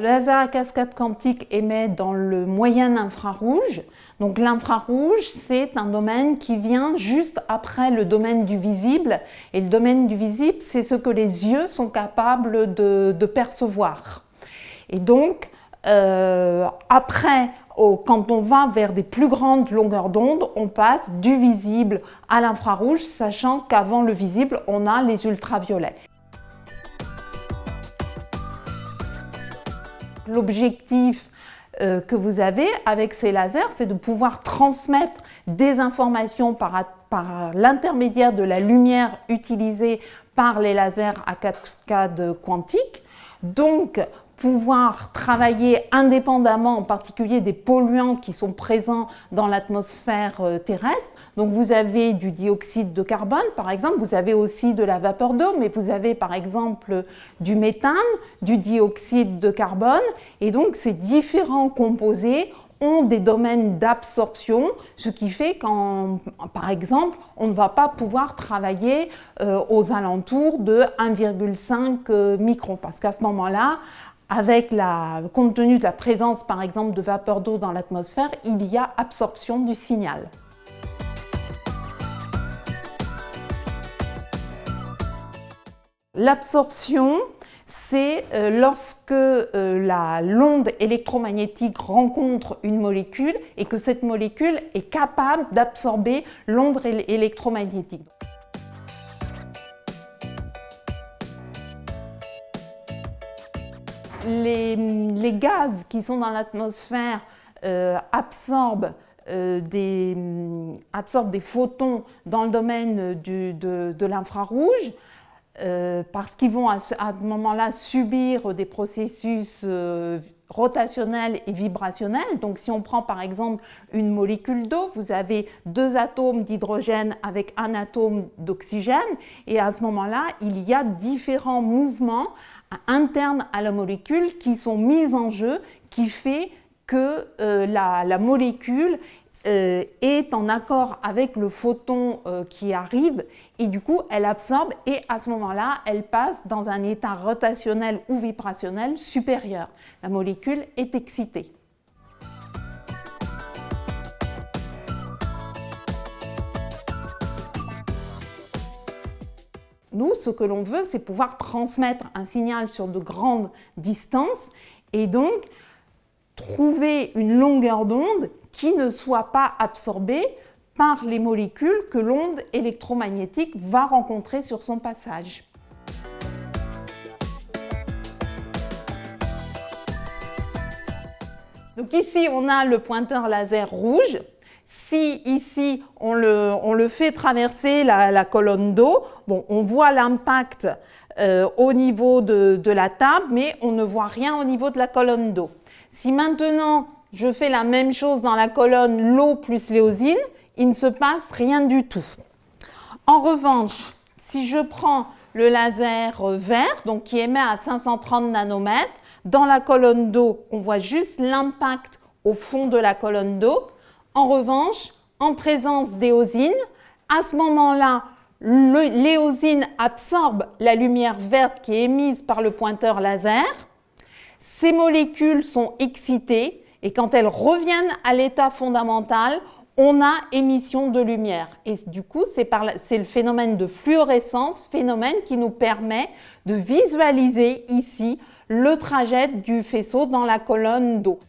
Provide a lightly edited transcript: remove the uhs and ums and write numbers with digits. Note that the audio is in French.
Le laser à cascade quantique émet dans le moyen infrarouge. Donc l'infrarouge, c'est un domaine qui vient juste après le domaine du visible. Et le domaine du visible, c'est ce que les yeux sont capables de percevoir. Et donc, après, quand on va vers des plus grandes longueurs d'onde, on passe du visible à l'infrarouge, sachant qu'avant le visible, on a les ultraviolets. L'objectif que vous avez avec ces lasers, c'est de pouvoir transmettre des informations par l'intermédiaire de la lumière utilisée par les lasers à cascade quantique. Donc, pouvoir travailler indépendamment, en particulier des polluants qui sont présents dans l'atmosphère terrestre. Donc vous avez du dioxyde de carbone, par exemple, vous avez aussi de la vapeur d'eau, mais vous avez par exemple du méthane, du dioxyde de carbone, et donc ces différents composés ont des domaines d'absorption, ce qui fait qu'en, par exemple, on ne va pas pouvoir travailler aux alentours de 1,5 micron, parce qu'à ce moment-là, compte tenu de la présence, par exemple, de vapeur d'eau dans l'atmosphère, il y a absorption du signal. L'absorption, c'est lorsque l'onde électromagnétique rencontre une molécule et que cette molécule est capable d'absorber l'onde électromagnétique. Les gaz qui sont dans l'atmosphère absorbent des photons dans le domaine de l'infrarouge parce qu'ils vont à ce moment-là subir des processus rotationnels et vibrationnels. Donc si on prend par exemple une molécule d'eau, vous avez 2 atomes d'hydrogène avec un atome d'oxygène et à ce moment-là, il y a différents mouvements internes à la molécule qui sont mis en jeu, qui fait que la molécule est en accord avec le photon qui arrive et du coup elle absorbe et à ce moment-là elle passe dans un état rotationnel ou vibrationnel supérieur. La molécule est excitée. Nous, ce que l'on veut, c'est pouvoir transmettre un signal sur de grandes distances et donc trouver une longueur d'onde qui ne soit pas absorbée par les molécules que l'onde électromagnétique va rencontrer sur son passage. Donc ici, on a le pointeur laser rouge. Si ici, on le fait traverser la colonne d'eau, bon, on voit l'impact au niveau de la table, mais on ne voit rien au niveau de la colonne d'eau. Si maintenant, je fais la même chose dans la colonne l'eau plus l'éosine, il ne se passe rien du tout. En revanche, si je prends le laser vert, donc qui émet à 530 nanomètres, dans la colonne d'eau, on voit juste l'impact au fond de la colonne d'eau. En revanche, en présence d'éosine, à ce moment-là, l'éosine absorbe la lumière verte qui est émise par le pointeur laser. Ces molécules sont excitées et quand elles reviennent à l'état fondamental, on a émission de lumière. Et du coup, c'est le phénomène de fluorescence, phénomène qui nous permet de visualiser ici le trajet du faisceau dans la colonne d'eau.